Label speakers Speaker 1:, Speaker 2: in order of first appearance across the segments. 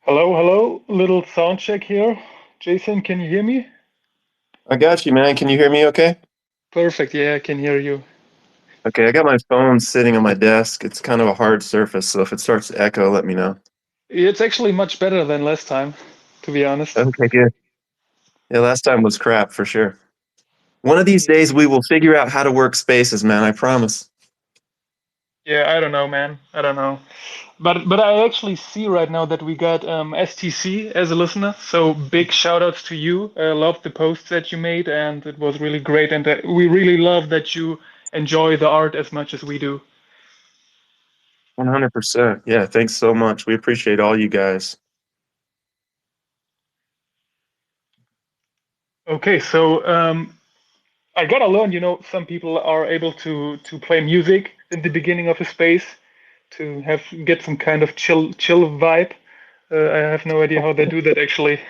Speaker 1: Hello, hello. Little sound check here. Jason, can you hear me?
Speaker 2: I got you, man. Can you hear me okay?
Speaker 1: Perfect. Yeah, I can hear you.
Speaker 2: Okay, I got my phone sitting on my desk. It's kind of a hard surface, so if it starts to echo, let me know.
Speaker 1: It's actually much better than last time, to be honest.
Speaker 2: Okay, good. Yeah, last time was crap for sure. One of these days we will figure out how to work spaces, man, I promise.
Speaker 1: Yeah, I don't know, man. I don't know. But I actually see right now that we got STC as a listener. So big shout outs to you. I love the posts that you made, and it was really great. And we really love that you enjoy the art as much as we do.
Speaker 2: 100%. Yeah, thanks so much. We appreciate all you guys.
Speaker 1: Okay, so I gotta learn, some people are able to play music in the beginning of a space to have get some kind of chill vibe. I have no idea how they do that actually.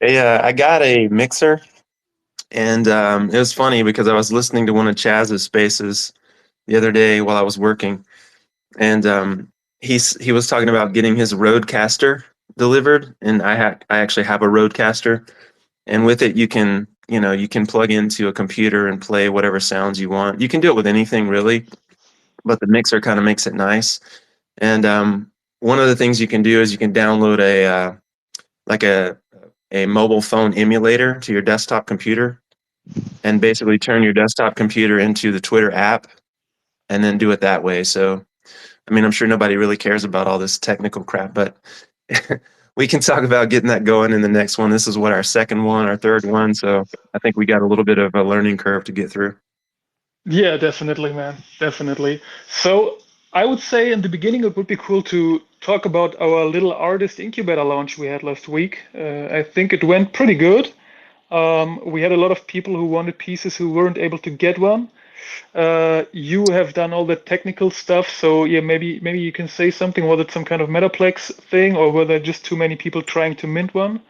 Speaker 2: Hey, I got a mixer, and it was funny because I was listening to one of Chaz's spaces the other day while I was working, and he was talking about getting his Rodecaster delivered, and I actually have a Rodecaster, and with it you can plug into a computer and play whatever sounds you want. You can do it with anything really, but the mixer kind of makes it nice. And one of the things you can do is you can download like a mobile phone emulator to your desktop computer and basically turn your desktop computer into the Twitter app and then do it that way. So I mean, I'm sure nobody really cares about all this technical crap, but we can talk about getting that going in the next one. This is what our second one, our third one. So I think we got a little bit of a learning curve to get through.
Speaker 1: Yeah, definitely, man. Definitely. So I would say in the beginning it would be cool to talk about our little artist incubator launch we had last week. I think it went pretty good. We had a lot of people who wanted pieces who weren't able to get one. You have done all the technical stuff, so yeah, maybe you can say something. Was it some kind of Metaplex thing, or were there just too many people trying to mint one?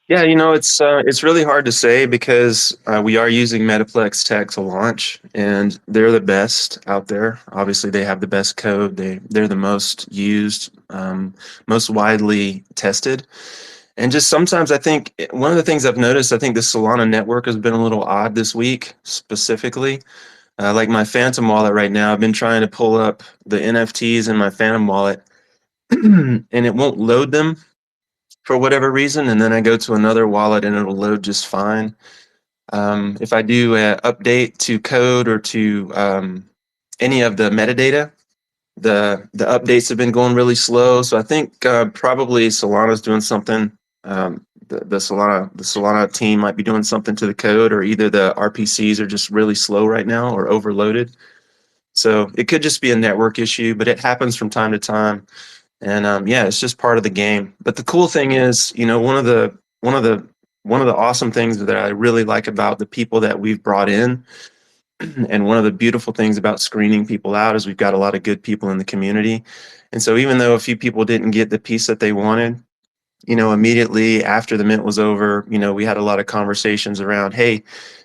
Speaker 2: Yeah, it's really hard to say because we are using Metaplex tech to launch, and they're the best out there. Obviously, they have the best code. They're the most used, most widely tested. And just sometimes I think one of the things I've noticed, I think the Solana network has been a little odd this week, specifically. Like my Phantom wallet right now, I've been trying to pull up the NFTs in my Phantom wallet, and it won't load them for whatever reason. And then I go to another wallet and it'll load just fine. If I do an update to code or to any of the metadata, the updates have been going really slow. So I think probably Solana's doing something. The Solana team might be doing something to the code, or either the RPCs are just really slow right now or overloaded. So it could just be a network issue, but it happens from time to time. And yeah, it's just part of the game. But the cool thing is, one of the awesome things that I really like about the people that we've brought in, and one of the beautiful things about screening people out is we've got a lot of good people in the community. And so even though a few people didn't get the piece that they wanted, immediately after the mint was over, we had a lot of conversations around, hey,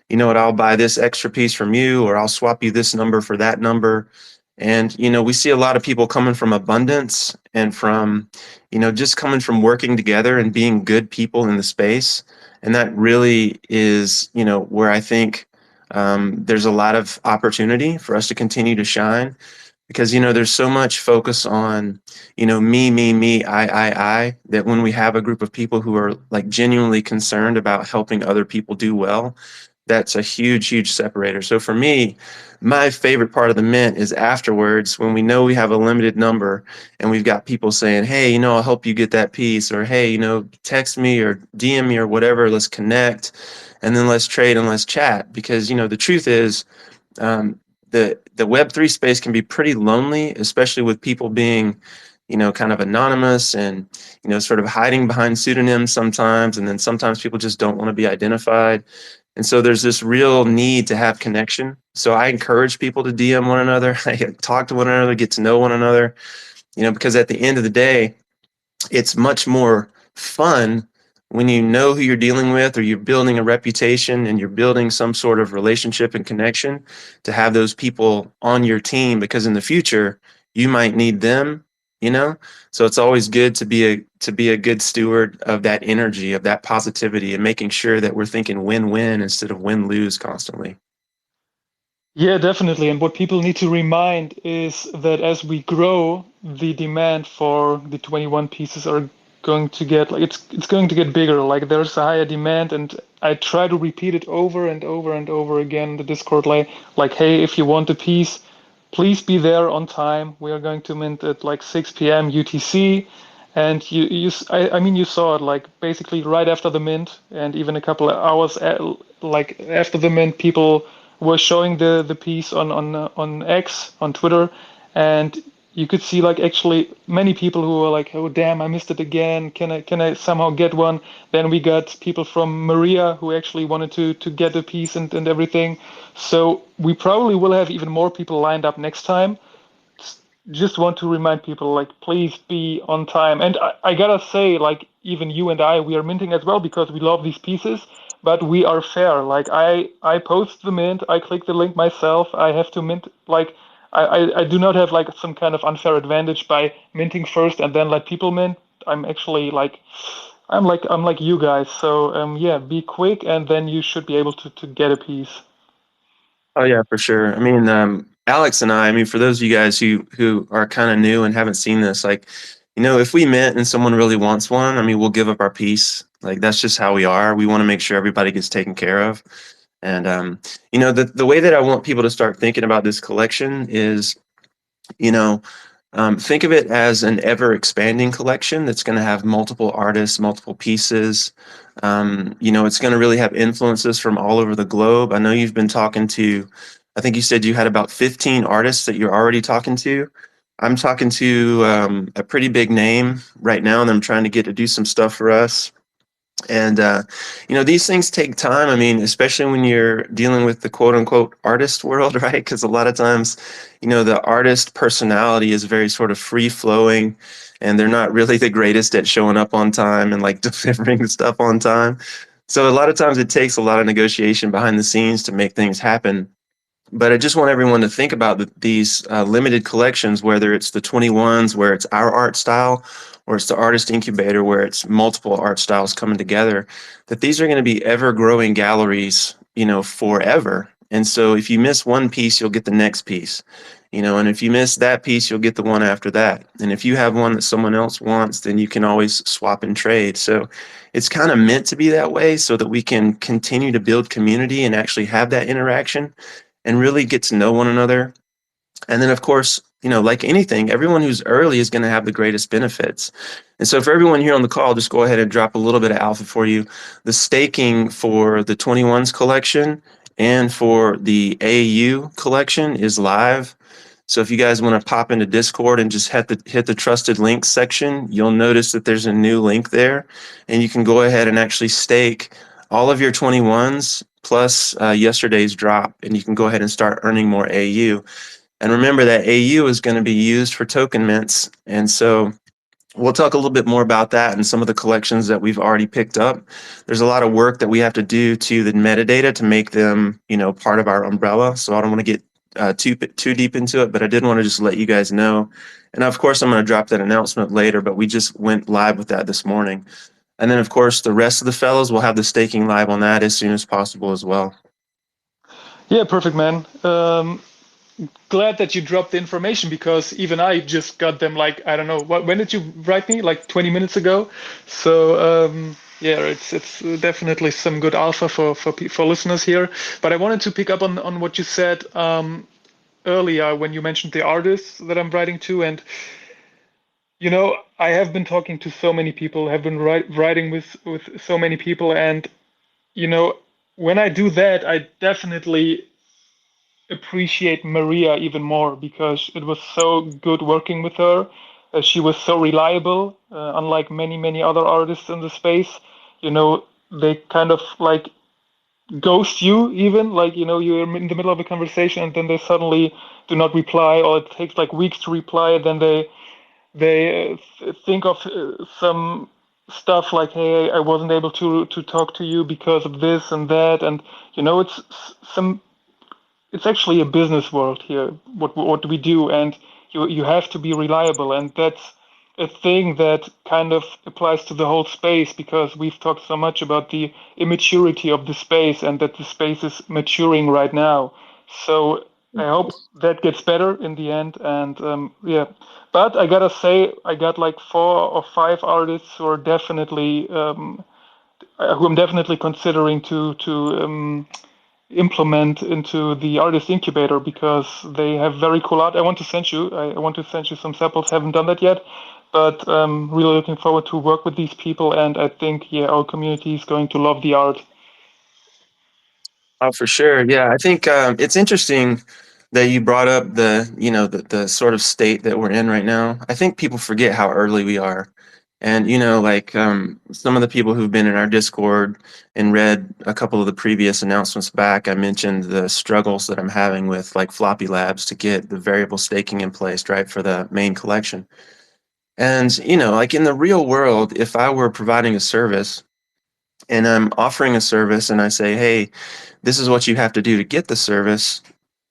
Speaker 2: you know what, I'll buy this extra piece from you, or I'll swap you this number for that number. And, we see a lot of people coming from abundance and from, just coming from working together and being good people in the space. And that really is, where I think there's a lot of opportunity for us to continue to shine because there's so much focus on me I that when we have a group of people who are like genuinely concerned about helping other people do well, that's a huge separator. So for me, my favorite part of the mint is afterwards when we know we have a limited number and we've got people saying, hey, I'll help you get that piece, or hey, text me or DM me or whatever, let's connect, and then let's trade and let's chat. Because the truth is, the Web3 space can be pretty lonely, especially with people being, kind of anonymous and, sort of hiding behind pseudonyms sometimes. And then sometimes people just don't want to be identified. And so there's this real need to have connection. So I encourage people to DM one another, talk to one another, get to know one another, because at the end of the day, it's much more fun when you know who you're dealing with, or you're building a reputation and you're building some sort of relationship and connection, to have those people on your team, because in the future you might need them you know? So it's always good to be a good steward of that energy, of that positivity, and making sure that we're thinking win-win instead of win-lose constantly.
Speaker 1: Yeah, definitely. And what people need to remind is that as we grow, the demand for the 21 pieces are going to get like it's going to get bigger. Like there's a higher demand, and I try to repeat it over and over and over again in the Discord like, hey, if you want a piece, please be there on time. We are going to mint at like 6 p.m. UTC. And I mean, you saw it like basically right after the mint, and even a couple of hours like after the mint, people were showing the piece on X on Twitter, and you could see like actually many people who were like, oh damn, I missed it again. Can I somehow get one? Then we got people from Maria who actually wanted to get a piece and everything. So we probably will have even more people lined up next time. Just want to remind people like please be on time. And I gotta say like even you and I we are minting as well because we love these pieces, but we are fair. Like I post the mint, I click the link myself, I have to mint like I do not have like some kind of unfair advantage by minting first and then let people mint. I'm actually like I'm like you guys. So yeah, be quick and then you should be able to get a piece.
Speaker 2: Oh yeah, for sure. I mean, Alex and I mean, for those of you guys who are kind of new and haven't seen this, like, if we mint and someone really wants one, I mean, we'll give up our piece. Like that's just how we are. We want to make sure everybody gets taken care of. And the way that I want people to start thinking about this collection is, you know, think of it as an ever expanding collection that's going to have multiple artists, multiple pieces. It's going to really have influences from all over the globe. I know you've been talking to, I think you said you had about 15 artists that you're already talking to. I'm talking to a pretty big name right now, and I'm trying to get to do some stuff for us. And these things take time. I mean, especially when you're dealing with the quote unquote artist world, right? Because a lot of times, the artist personality is very sort of free flowing, and they're not really the greatest at showing up on time and like delivering stuff on time. So a lot of times it takes a lot of negotiation behind the scenes to make things happen. But I just want everyone to think about these limited collections, whether it's the 21s, where it's our art style, or it's the artist incubator, where it's multiple art styles coming together, that these are going to be ever growing galleries, forever. And so if you miss one piece, you'll get the next piece, and if you miss that piece, you'll get the one after that. And if you have one that someone else wants, then you can always swap and trade. So it's kind of meant to be that way so that we can continue to build community and actually have that interaction and really get to know one another. And then, of course, like anything, everyone who's early is going to have the greatest benefits. And so, for everyone here on the call, just go ahead and drop a little bit of alpha for you. The staking for the 21s collection and for the AU collection is live. So if you guys want to pop into Discord and just hit the trusted links section, you'll notice that there's a new link there, and you can go ahead and actually stake all of your 21s plus yesterday's drop, and you can go ahead and start earning more AU. And remember that AU is going to be used for token mints, and so we'll talk a little bit more about that and some of the collections that we've already picked up. There's a lot of work that we have to do to the metadata to make them, part of our umbrella. So I don't want to get too deep into it, but I did want to just let you guys know. And of course, I'm going to drop that announcement later, but we just went live with that this morning. And then, of course, the rest of the fellows will have the staking live on that as soon as possible as well.
Speaker 1: Yeah, perfect, man. Glad that you dropped the information because even I just got them like I don't know when did you write me like 20 minutes ago. So yeah, it's definitely some good alpha for listeners here. But I wanted to pick up on what you said earlier when you mentioned the artists that I'm writing to, and I have been talking to so many people, have been writing with so many people, and you know when I do that, I definitely appreciate Maria even more because it was so good working with her. She was so reliable, unlike many other artists in the space. They kind of like ghost you, even like you're in the middle of a conversation and then they suddenly do not reply, or it takes like weeks to reply. And then they think of some stuff like, "Hey, I wasn't able to talk to you because of this and that," and it's some it's actually a business world here what we do, and you have to be reliable, and that's a thing that kind of applies to the whole space because we've talked so much about the immaturity of the space and that the space is maturing right now. So I hope that gets better in the end. And yeah, but I gotta say, I got like 4 or 5 artists who I'm definitely considering to implement into the artist incubator because they have very cool art. I want to send you some samples. Haven't done that yet, but really looking forward to work with these people. And I think yeah, our community is going to love the art.
Speaker 2: Oh, for sure. Yeah, I think it's interesting that you brought up the sort of state that we're in right now. I think people forget how early we are. And, like some of the people who've been in our Discord and read a couple of the previous announcements back, I mentioned the struggles that I'm having with like Floppy Labs to get the variable staking in place, right, for the main collection. And, like in the real world, if I were providing a service and I'm offering a service and I say, hey, this is what you have to do to get the service,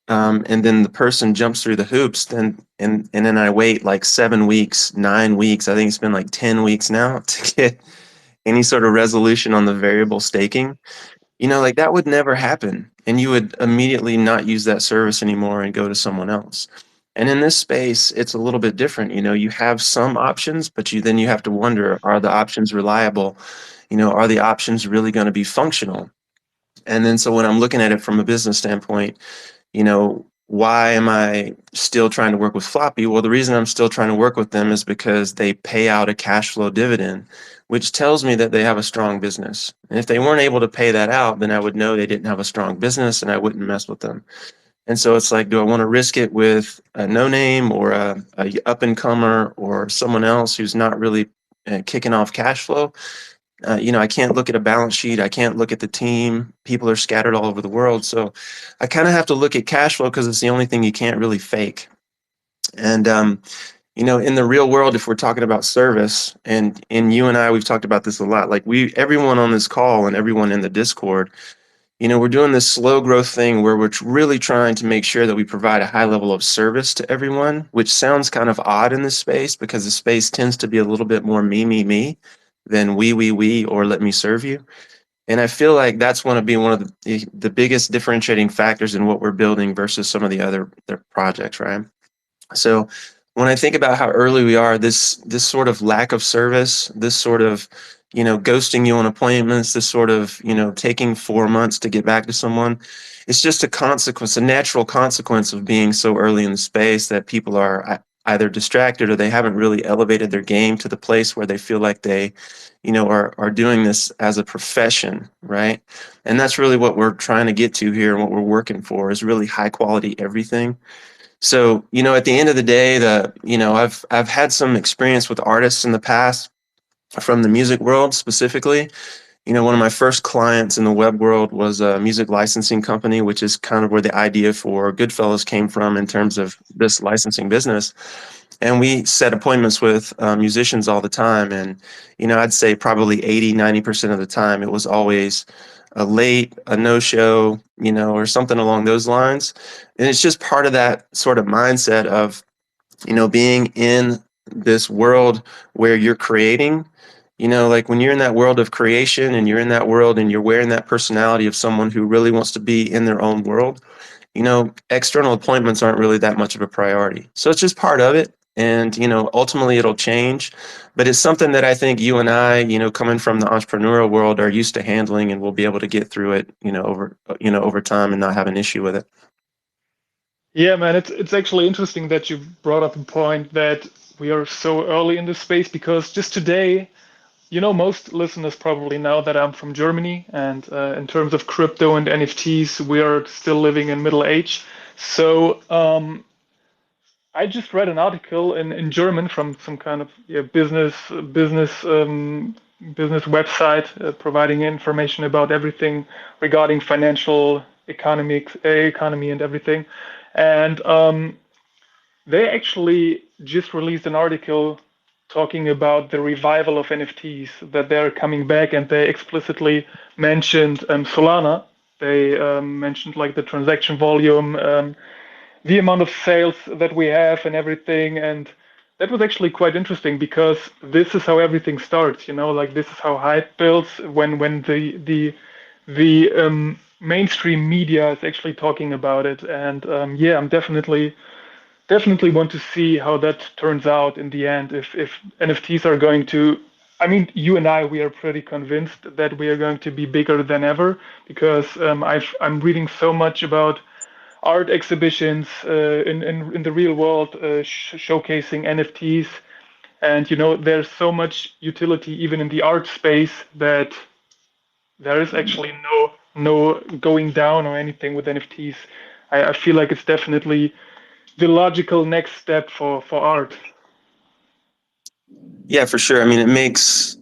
Speaker 2: and then the person jumps through the hoops, and then I wait like 7 weeks, 9 weeks. I think it's been like 10 weeks now to get any sort of resolution on the variable staking. Like that would never happen, and you would immediately not use that service anymore and go to someone else. And in this space, it's a little bit different. You have some options, but you have to wonder: are the options reliable? Are the options really going to be functional? And then so when I'm looking at it from a business standpoint, why am I still trying to work with Floppy? Well, the reason I'm still trying to work with them is because they pay out a cash flow dividend, which tells me that they have a strong business. And if they weren't able to pay that out, then I would know they didn't have a strong business and I wouldn't mess with them. And so it's like, do I want to risk it with a no name or a up and comer or someone else who's not really kicking off cash flow? I can't look at a balance sheet. I can't look at the team. People are scattered all over the world. So I kind of have to look at cash flow because it's the only thing you can't really fake. And, in the real world, if we're talking about service, and you and I, we've talked about this a lot, like everyone on this call and everyone in the Discord, we're doing this slow growth thing where we're really trying to make sure that we provide a high level of service to everyone, which sounds kind of odd in this space because the space tends to be a little bit more me than we, or let me serve you. And I feel like that's going to be one of the biggest differentiating factors in what we're building versus some of the other projects, right? So when I think about how early we are, this sort of lack of service, this sort of ghosting you on appointments, this sort of taking 4 months to get back to someone, it's just a consequence, a natural consequence of being so early in the space that people are either distracted or they haven't really elevated their game to the place where they feel like they are doing this as a profession, right? And that's really what we're trying to get to here and what we're working for is really high quality everything. So, at the end of the day, I've had some experience with artists in the past from the music world specifically. One of my first clients in the web world was a music licensing company, which is kind of where the idea for Goodfellas came from in terms of this licensing business. And we set appointments with musicians all the time. And, I'd say probably 80, 90% of the time, it was always a late, a no-show, or something along those lines. And it's just part of that sort of mindset of, being in this world where you're creating, like when you're in that world of creation and you're in that world and you're wearing that personality of someone who really wants to be in their own world, external appointments aren't really that much of a priority. So it's just part of it. And, ultimately it'll change, but it's something that I think you and I, coming from the entrepreneurial world are used to handling, and we'll be able to get through it, over time and not have an issue with it.
Speaker 1: Yeah, man, it's actually interesting that you brought up a point that we are so early in this space because just today, most listeners probably know that I'm from Germany, and in terms of crypto and NFTs, we are still living in middle age. So I just read an article in German from some kind of business website providing information about everything regarding financial economy and everything. And they actually just released an article talking about the revival of NFTs, that they're coming back, and they explicitly mentioned Solana. They mentioned like the transaction volume. the amount of sales that we have and everything. And that was actually quite interesting because this is how everything starts, like this is how hype builds when the mainstream media is actually talking about it. And yeah, I'm definitely want to see how that turns out in the end. If NFTs are going to, I mean, you and I, we are pretty convinced that we are going to be bigger than ever because I'm reading so much about art exhibitions in the real world showcasing NFTs, and there's so much utility even in the art space that there is actually no going down or anything with NFTs. I feel like it's definitely the logical next step for art.
Speaker 2: Yeah, for sure. I mean, it makes.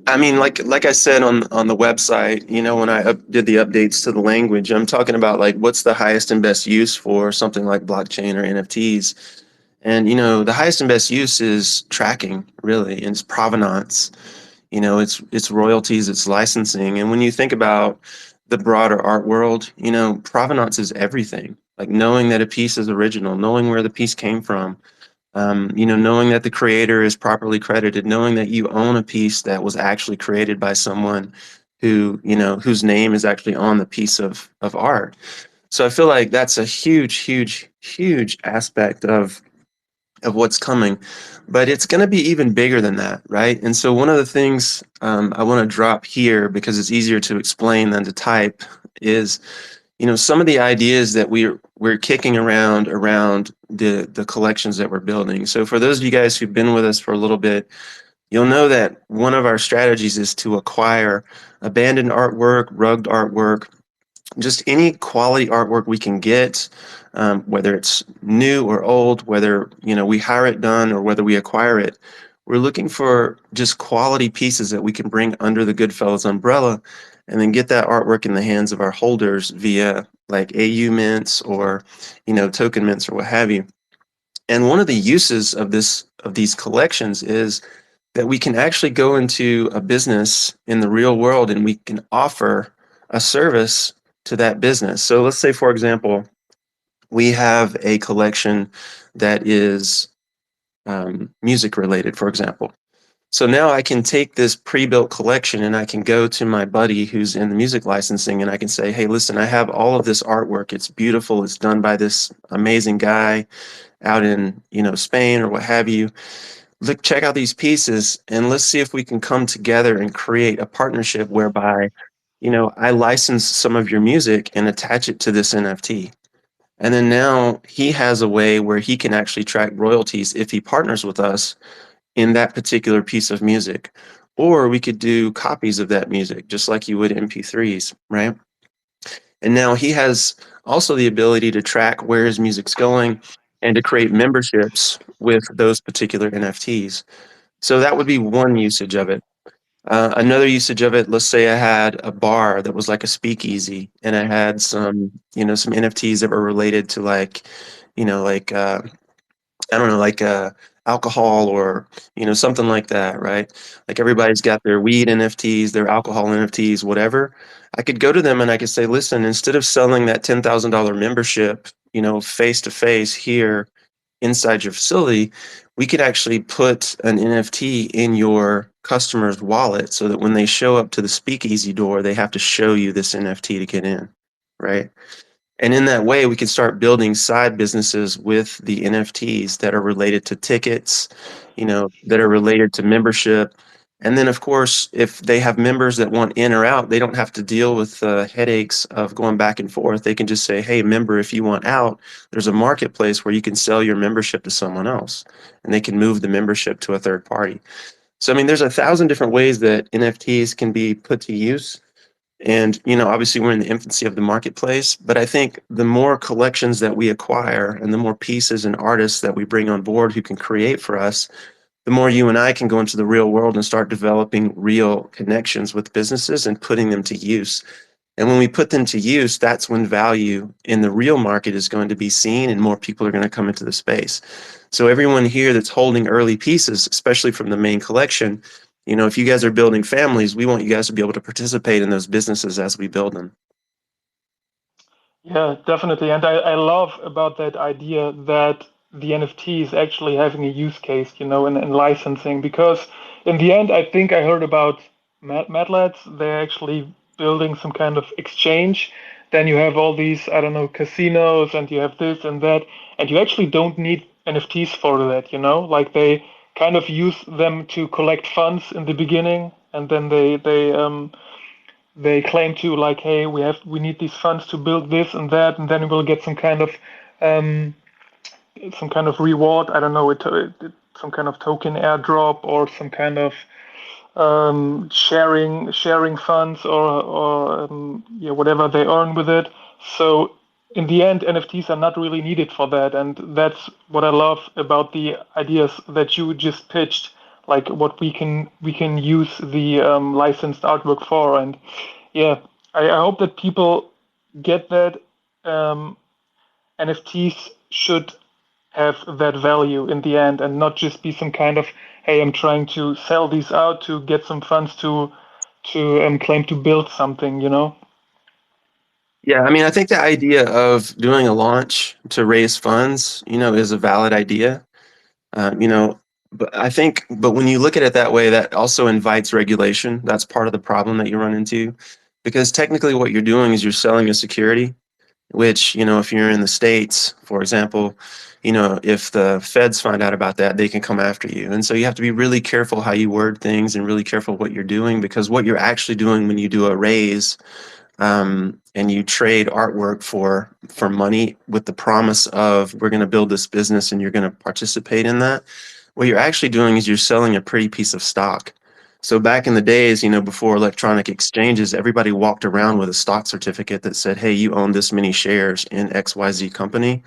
Speaker 2: I mean, like I said on the website, when I did the updates to the language, I'm talking about like what's the highest and best use for something like blockchain or NFTs. And the highest and best use is tracking, really, and it's provenance. It's royalties, it's licensing. And when you think about the broader art world, provenance is everything. Like knowing that a piece is original, knowing where the piece came from, knowing that the creator is properly credited, knowing that you own a piece that was actually created by someone whose name is actually on the piece of art. So I feel like that's a huge, huge, huge aspect of what's coming, but it's going to be even bigger than that, right? And so one of the things I want to drop here because it's easier to explain than to type is some of the ideas that we're kicking around the collections that we're building. So for those of you guys who've been with us for a little bit, you'll know that one of our strategies is to acquire abandoned artwork, rugged artwork, just any quality artwork we can get, whether it's new or old, whether we hire it done or whether we acquire it. We're looking for just quality pieces that we can bring under the Goodfellas umbrella, and then get that artwork in the hands of our holders via like AU mints or token mints or what have you. And one of the uses of these collections is that we can actually go into a business in the real world and we can offer a service to that business. So let's say, for example, we have a collection that is music related, for example. So now I can take this pre-built collection and I can go to my buddy who's in the music licensing and I can say, hey, listen, I have all of this artwork. It's beautiful. It's done by this amazing guy out in, Spain or what have you. Look, check out these pieces and let's see if we can come together and create a partnership whereby, I license some of your music and attach it to this NFT. And then now he has a way where he can actually track royalties if he partners with us in that particular piece of music. Or we could do copies of that music, just like you would MP3s, right? And now he has also the ability to track where his music's going and to create memberships with those particular NFTs. So that would be one usage of it. Another usage of it, let's say I had a bar that was like a speakeasy and I had some NFTs that were related to like, like I don't know, like alcohol or something like that, right? Like everybody's got their weed NFTs, their alcohol NFTs, whatever. I could go to them and I could say, listen, instead of selling that $10,000 membership, face to face here inside your facility, we could actually put an NFT in your customer's wallet so that when they show up to the speakeasy door, they have to show you this NFT to get in, right? And in that way, we can start building side businesses with the NFTs that are related to tickets, that are related to membership. And then, of course, if they have members that want in or out, they don't have to deal with the headaches of going back and forth. They can just say, hey, member, if you want out, there's a marketplace where you can sell your membership to someone else and they can move the membership to a third party. So, I mean, there's 1,000 different ways that NFTs can be put to use. And, obviously we're in the infancy of the marketplace, but I think the more collections that we acquire and the more pieces and artists that we bring on board who can create for us, the more you and I can go into the real world and start developing real connections with businesses and putting them to use. And when we put them to use, that's when value in the real market is going to be seen and more people are going to come into the space. So everyone here that's holding early pieces, especially from the main collection, if you guys are building families, we want you guys to be able to participate in those businesses as we build them.
Speaker 1: Yeah, definitely. And I love about that idea that the NFT is actually having a use case, in licensing. Because in the end, I think I heard about Madlets. They're actually building some kind of exchange. Then you have all these, I don't know, casinos, and you have this and that. And you actually don't need NFTs for that. Like they kind of use them to collect funds in the beginning, and then they claim to, like, hey, we need these funds to build this and that, and then we'll get um, some kind of reward. I don't know, some kind of token airdrop, or some kind of sharing funds, or yeah, whatever they earn with it. So in the end, NFTs are not really needed for that, and that's what I love about the ideas that you just pitched, like what we can use the licensed artwork for. And yeah, I hope that people get that. um, NFTs should have that value in the end, and not just be some kind of, hey, I'm trying to sell these out to get some funds to claim to build something.
Speaker 2: Yeah, I mean, I think the idea of doing a launch to raise funds, is a valid idea. You know, but when you look at it that way, that also invites regulation. That's part of the problem that you run into, because technically what you're doing is you're selling a security, which, if you're in the States, for example, if the feds find out about that, they can come after you. And so you have to be really careful how you word things and really careful what you're doing, because what you're actually doing when you do a raise, and you trade artwork for money with the promise of, we're going to build this business and you're going to participate in that, what you're actually doing is you're selling a pretty piece of stock. So back in the days, before electronic exchanges, everybody walked around with a stock certificate that said, hey, you own this many shares in XYZ company.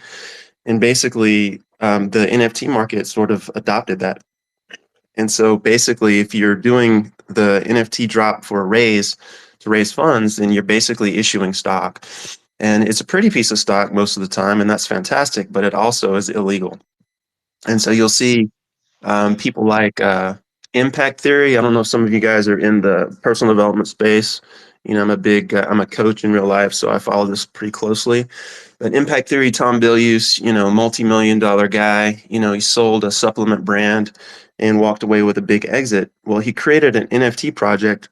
Speaker 2: And basically, the NFT market sort of adopted that. And so basically, if you're doing the NFT drop for a raise to raise funds, then you're basically issuing stock. And it's a pretty piece of stock most of the time, and that's fantastic, but it also is illegal. And so you'll see people like impact theory. I don't know if some of you guys are in the personal development space. I'm a coach in real life, so I follow this pretty closely. But impact theory, Tom Bilyeu, multi-million-dollar guy, he sold a supplement brand and walked away with a big exit. Well, he created an NFT project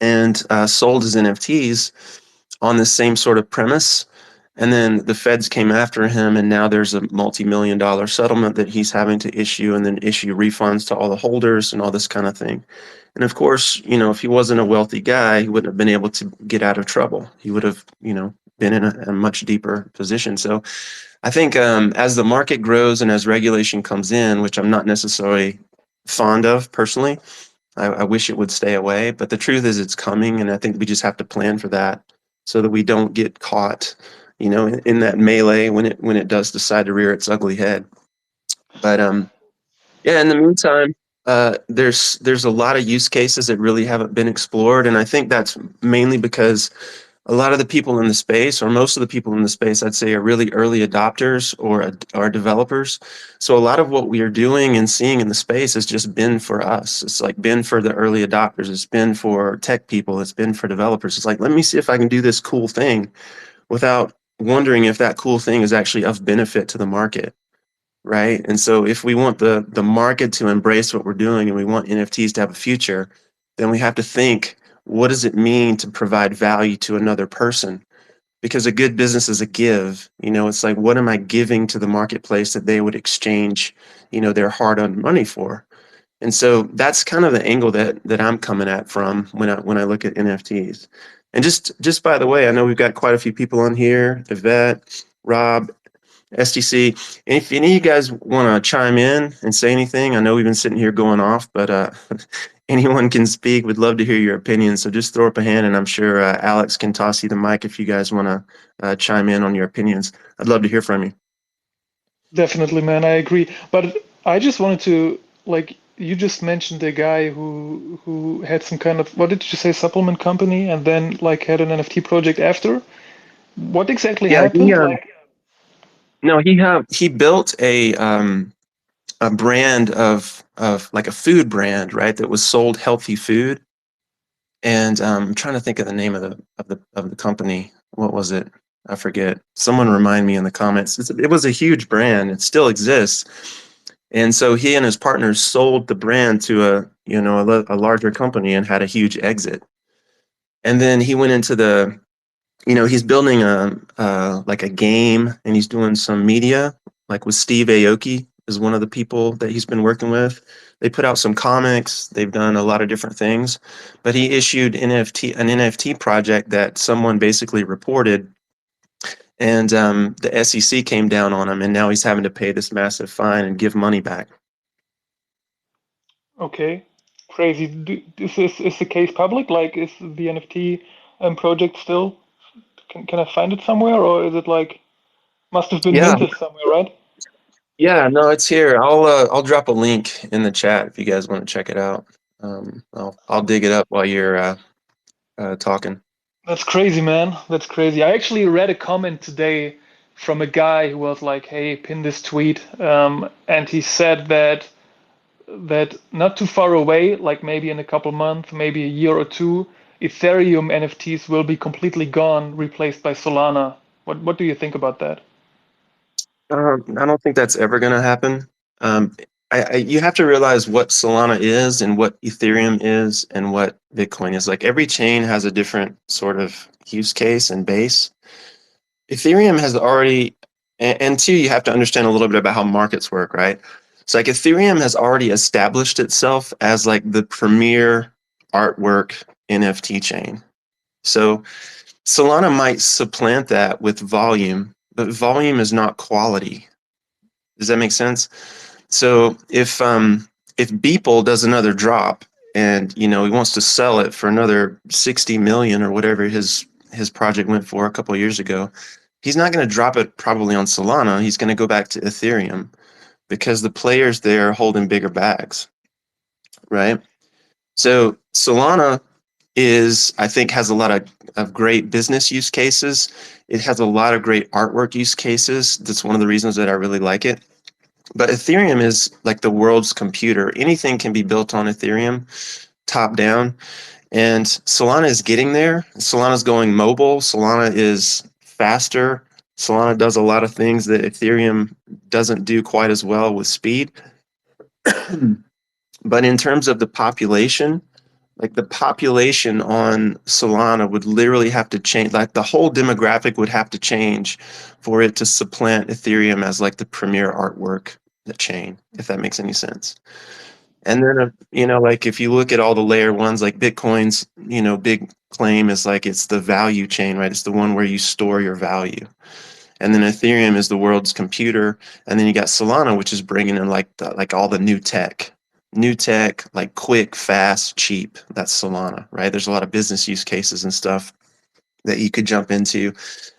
Speaker 2: and sold his NFTs on the same sort of premise. And then the feds came after him, and now there's a multi-million-dollar settlement that he's having to issue, and then issue refunds to all the holders and all this kind of thing. And of course, if he wasn't a wealthy guy, he wouldn't have been able to get out of trouble. He would have, been in a much deeper position. So I think as the market grows and as regulation comes in, which I'm not necessarily fond of personally, I wish it would stay away. But the truth is, it's coming, and I think we just have to plan for that so that we don't get caught, in that melee when it does decide to rear its ugly head. But yeah, in the meantime, there's a lot of use cases that really haven't been explored, and I think that's mainly because a lot of the people in the space, or most of the people in the space, I'd say, are really early adopters or are developers. So a lot of what we are doing and seeing in the space has just been for us. It's like been for the early adopters. It's been for tech people. It's been for developers. It's like, let me see if I can do this cool thing without wondering if that cool thing is actually of benefit to the market. Right. And so if we want the market to embrace what we're doing and we want NFTs to have a future, then we have to think, what does it mean to provide value to another person? Because a good business is a give. It's like, what am I giving to the marketplace that they would exchange, their hard-earned money for? And so that's kind of the angle that I'm coming at from when I look at NFTs. And just by the way, I know we've got quite a few people on here, Yvette, Rob, STC. If any of you guys want to chime in and say anything, I know we've been sitting here going off, but anyone can speak. We'd love to hear your opinion. So just throw up a hand, and I'm sure Alex can toss you the mic if you guys want to chime in on your opinions. I'd love to hear from you.
Speaker 1: Definitely, man, I agree. But I just wanted to, like, you just mentioned a guy who had some kind of, what did you say, supplement company, and then like had an NFT project after. What exactly
Speaker 2: Yeah,
Speaker 1: happened? Like,
Speaker 2: no, he built a brand of like a food brand, right? That was sold healthy food. And I'm trying to think of the name of the company. What was it? I forget. Someone remind me in the comments. It was a huge brand. It still exists. And so he and his partners sold the brand to a larger company and had a huge exit. And then he went into he's building like a game, and he's doing some media, like with Steve Aoki is one of the people that he's been working with. They put out some comics. They've done a lot of different things, but he issued an NFT project that someone basically reported, and the SEC came down on him, and now he's having to pay this massive fine and give money back.
Speaker 1: Okay, crazy. Is the case public? Like, is the NFT project still? Can I find it somewhere, or is it like must have been
Speaker 2: Yeah,
Speaker 1: minted somewhere, right?
Speaker 2: yeah, no, it's here. I'll drop a link in the chat if you guys want to check it out. I'll dig it up while you're talking.
Speaker 1: That's crazy, man. That's crazy. I actually read a comment today from a guy who was like, "Hey, pin this tweet," and he said that not too far away, like maybe in a couple months, maybe a year or two, Ethereum NFTs will be completely gone, replaced by Solana. What do you think about that?
Speaker 2: I don't think that's ever going to happen. Um, you have to realize what Solana is and what Ethereum is and what Bitcoin is. Like every chain has a different sort of use case and base. Ethereum has already, and two, you have to understand a little bit about how markets work, right? So like Ethereum has already established itself as like the premier artwork NFT chain. So Solana might supplant that with volume, but volume is not quality. Does that make sense? So if Beeple does another drop and he wants to sell it for another 60 million or whatever his project went for a couple of years ago, he's not going to drop it probably on Solana. He's going to go back to Ethereum because the players there are holding bigger bags, right? So Solana I think has a lot of great business use cases. It has a lot of great artwork use cases. That's one of the reasons that I really like it. But Ethereum is like the world's computer. Anything can be built on Ethereum, top down. And Solana is getting there. Solana is going mobile. Solana is faster. Solana does a lot of things that Ethereum doesn't do quite as well with speed. But in terms of the population, like the population on Solana would literally have to change, like the whole demographic would have to change for it to supplant Ethereum as like the premier artwork, the chain, if that makes any sense. And then, like if you look at all the layer ones, like Bitcoin's, big claim is like it's the value chain, right? It's the one where you store your value. And then Ethereum is the world's computer. And then you got Solana, which is bringing in like all the new tech, like quick, fast, cheap. That's Solana, right? There's a lot of business use cases and stuff that you could jump into.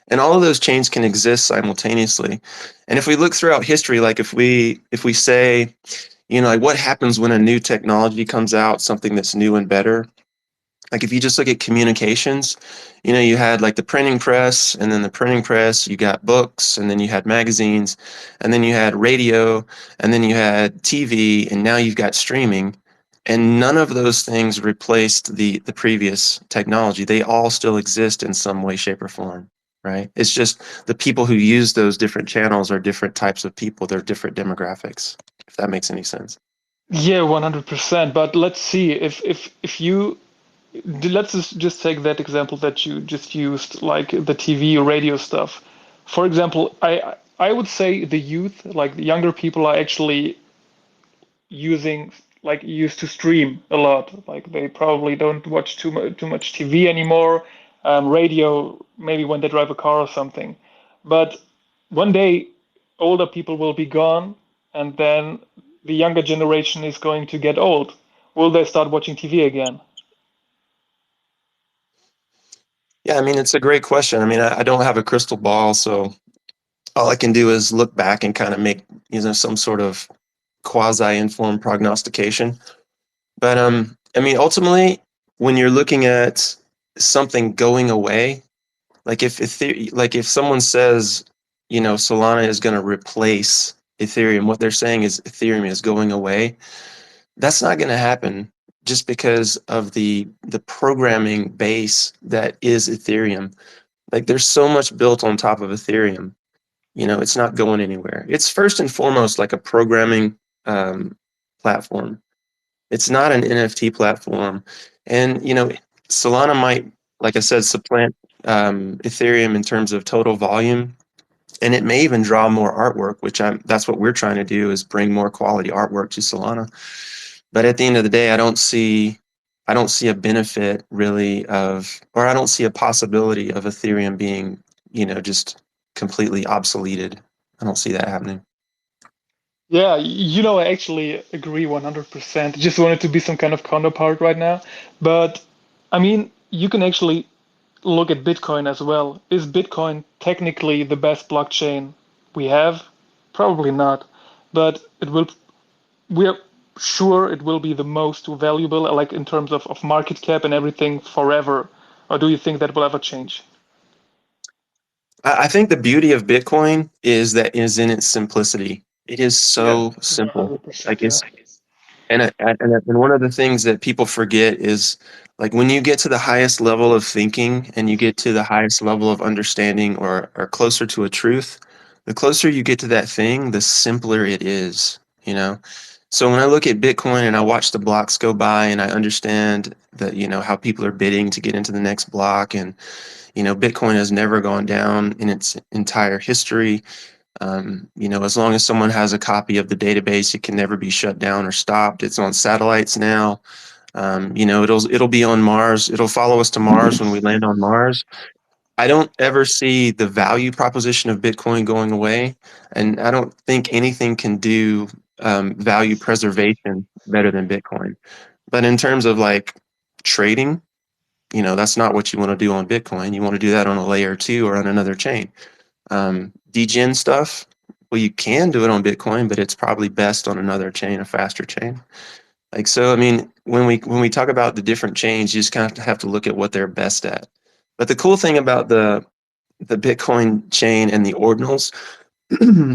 Speaker 2: And all of those chains can exist simultaneously. And if we look throughout history, like if we say, like what happens when a new technology comes out, something that's new and better, like if you just look at communications, you had like the printing press, and then the printing press, you got books, and then you had magazines, and then you had radio, and then you had TV, and now you've got streaming. And none of those things replaced the previous technology. They all still exist in some way, shape, or form, right? It's just the people who use those different channels are different types of people. They're different demographics, if that makes any sense.
Speaker 1: Yeah, 100%. But let's see if you let's just take that example that you just used, like the TV, radio stuff. For example, I would say the youth, like the younger people, are actually using like used to stream a lot. Like they probably don't watch too much TV anymore. Radio maybe when they drive a car or something. But one day, older people will be gone, and then the younger generation is going to get old. Will they start watching TV again?
Speaker 2: Yeah, I mean, it's a great question. I mean, I don't have a crystal ball, so all I can do is look back and kind of make, some sort of quasi-informed prognostication. But I mean, ultimately, when you're looking at something going away, like if someone says, Solana is going to replace Ethereum, what they're saying is Ethereum is going away. That's not going to happen just because of the programming base that is Ethereum. Like there's so much built on top of Ethereum. It's not going anywhere. It's first and foremost like a programming platform. It's not an NFT platform. And, Solana might, like I said, supplant Ethereum in terms of total volume. And it may even draw more artwork, that's what we're trying to do, is bring more quality artwork to Solana. But at the end of the day, I don't see a benefit really or I don't see a possibility of Ethereum being, just completely obsoleted. I don't see that happening.
Speaker 1: Yeah, I actually agree 100%. Just wanted to be some kind of counterpart right now. But I mean, you can actually look at Bitcoin as well. Is Bitcoin technically the best blockchain we have? Probably not. But we are sure it will be the most valuable, like in terms of market cap and everything forever. Or do you think that will ever change?
Speaker 2: I think the beauty of Bitcoin is in its simplicity. It is
Speaker 1: Yeah,
Speaker 2: so simple. Like
Speaker 1: 100%. Yeah.
Speaker 2: it's and one of the things that people forget is like when you get to the highest level of thinking and you get to the highest level of understanding or closer to a truth, the closer you get to that thing, the simpler it is, you know? So when I look at Bitcoin and I watch the blocks go by and I understand that, how people are bidding to get into the next block, and, Bitcoin has never gone down in its entire history. As long as someone has a copy of the database, it can never be shut down or stopped. It's on satellites now. It'll be on Mars. It'll follow us to Mars when we land on Mars. I don't ever see the value proposition of Bitcoin going away, and I don't think anything can do value preservation better than Bitcoin. But in terms of like trading, that's not what you want to do on Bitcoin. You want to do that on a layer two or on another chain. Degen stuff, well, you can do it on Bitcoin, but it's probably best on another chain, a faster chain. Like so, I mean, when we talk about the different chains, you just kind of have to look at what they're best at. But the cool thing about the Bitcoin chain and the ordinals,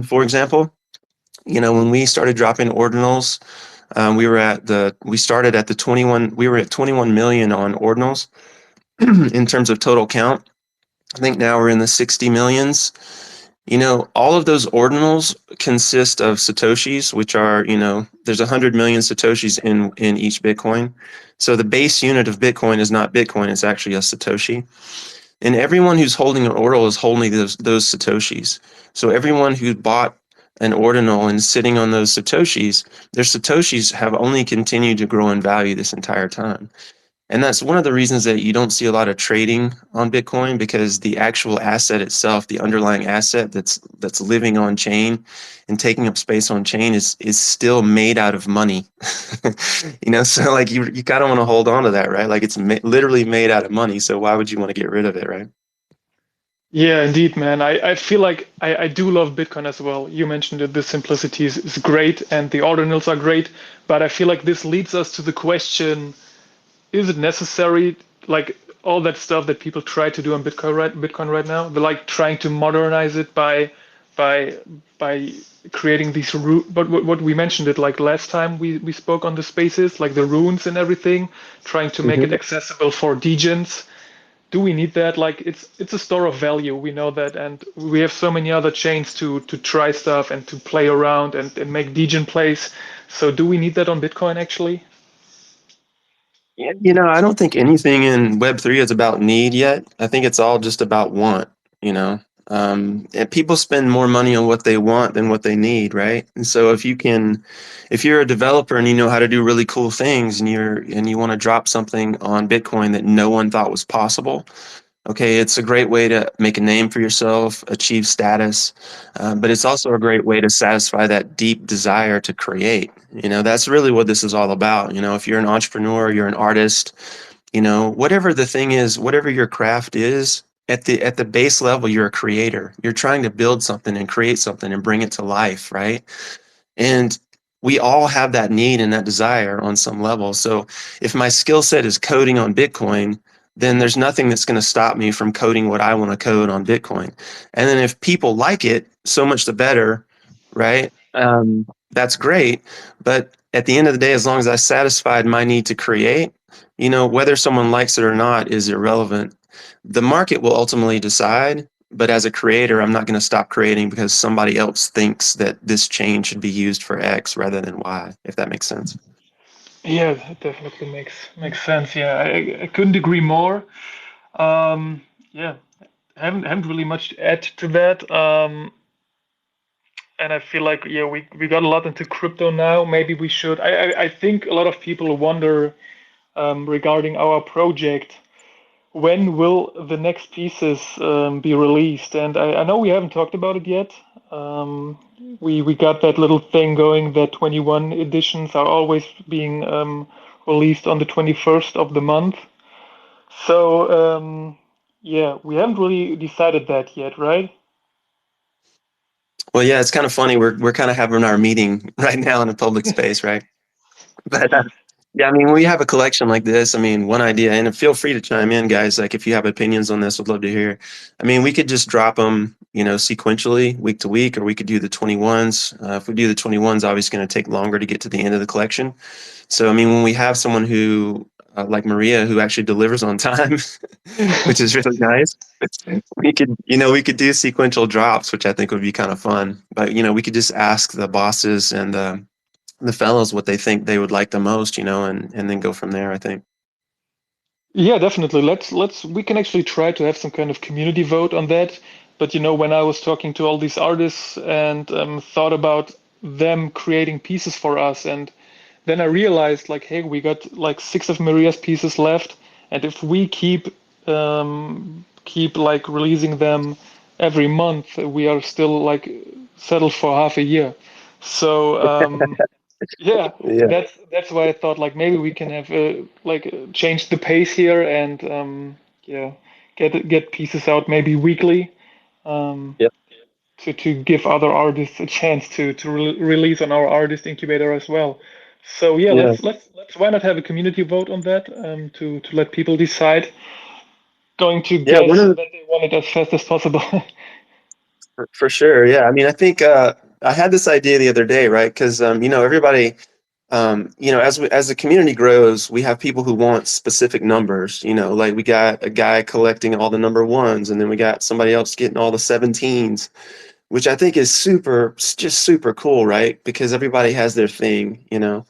Speaker 2: for example, when we started dropping ordinals, we started at the 21. We were at 21 million on ordinals in terms of total count. I think now we're in the 60 millions. All of those ordinals consist of Satoshis, which are, there's 100 million Satoshis in each Bitcoin. So the base unit of Bitcoin is not Bitcoin, it's actually a Satoshi. And everyone who's holding an ordinal is holding those Satoshis. So everyone who bought an ordinal and is sitting on those Satoshis, their Satoshis have only continued to grow in value this entire time. And that's one of the reasons that you don't see a lot of trading on Bitcoin, because the actual asset itself, the underlying asset that's living on chain and taking up space on chain is still made out of money. So like you kind of want to hold on to that, right? Like it's literally made out of money. So why would you want to get rid of it, right?
Speaker 1: Yeah, indeed, man. I feel like I do love Bitcoin as well. You mentioned that the simplicity is great and the ordinals are great, but I feel like this leads us to the question, is it necessary, like all that stuff that people try to do on Bitcoin right now? They're like trying to modernize it by by creating these but what we mentioned it like last time we spoke on the spaces, like the runes and everything, trying to make it
Speaker 2: Mm-hmm.
Speaker 1: accessible for degens. Do we need that? Like it's a store of value. We know that, and we have so many other chains to try stuff and to play around and make degen plays. So do we need that on Bitcoin actually?
Speaker 2: Yeah, I don't think anything in Web3 is about need yet. I think it's all just about want, you know. And people spend more money on what they want than what they need, right? And so if you're a developer and you know how to do really cool things and you want to drop something on Bitcoin that no one thought was possible, okay, it's a great way to make a name for yourself, achieve status, but it's also a great way to satisfy that deep desire to create. That's really what this is all about. If you're an entrepreneur, you're an artist, whatever the thing is, whatever your craft is, at the base level, you're a creator. You're trying to build something and create something and bring it to life, right? And we all have that need and that desire on some level. So if my skill set is coding on Bitcoin, then there's nothing that's going to stop me from coding what I want to code on Bitcoin. And then if people like it, so much the better, right? That's great. But at the end of the day, as long as I satisfied my need to create, whether someone likes it or not is irrelevant. The market will ultimately decide, but as a creator, I'm not going to stop creating because somebody else thinks that this chain should be used for X rather than Y, if that makes sense.
Speaker 1: Yeah, it definitely makes sense. Yeah, I couldn't agree more. Yeah, haven't really much to add to that. And I feel like yeah, we got a lot into crypto now. Maybe we should. I think a lot of people wonder regarding our project. When will the next pieces be released? And I know we haven't talked about it yet. Um, we got that little thing going that 21 editions are always being released on the 21st of the month. So yeah, we haven't really decided that yet, right?
Speaker 2: Well, yeah, it's kind of funny. We're kind of having our meeting right now in a public space, right? But yeah, I mean, when we have a collection like this, I mean, one idea, and feel free to chime in, guys. Like, if you have opinions on this, would love to hear. I mean, we could just drop them, sequentially, week to week, or we could do the 21s. If we do the 21s, obviously, going to take longer to get to the end of the collection. So, I mean, when we have someone who, like Maria, who actually delivers on time, which is really nice, we could do sequential drops, which I think would be kind of fun. But we could just ask the bosses and the fellows what they think they would like the most, and then go from there, I think.
Speaker 1: Yeah, definitely. Let's we can actually try to have some kind of community vote on that. But when I was talking to all these artists and thought about them creating pieces for us, and then I realized like, hey, we got like six of Maria's pieces left, and if we keep like releasing them every month, we are still like settled for half a year. So yeah,
Speaker 2: Yeah.
Speaker 1: that's why I thought like maybe we can have change the pace here and yeah, get pieces out maybe weekly um,
Speaker 2: Yep.
Speaker 1: to give other artists a chance to release on our artist incubator as well. So yeah,
Speaker 2: Yeah.
Speaker 1: let's why not have a community vote on that to let people decide. Going to
Speaker 2: Yeah.
Speaker 1: guess that they want it as fast as possible.
Speaker 2: For sure. Yeah. I mean, I think I had this idea the other day, right? Because everybody, as the community grows, we have people who want specific numbers. Like we got a guy collecting all the number ones, and then we got somebody else getting all the 17s, which I think is just super cool, right? Because everybody has their thing, and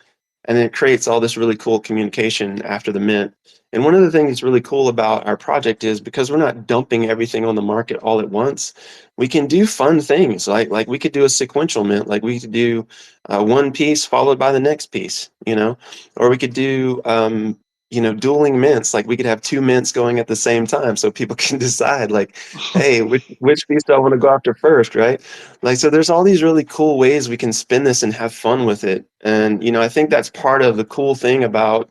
Speaker 2: it creates all this really cool communication after the mint. And one of the things that's really cool about our project is because we're not dumping everything on the market all at once, we can do fun things like we could do a sequential mint, like we could do one piece followed by the next piece, or we could do dueling mints, like we could have two mints going at the same time so people can decide like, hey, which piece do I want to go after first, right? Like, so there's all these really cool ways we can spin this and have fun with it. And, I think that's part of the cool thing about,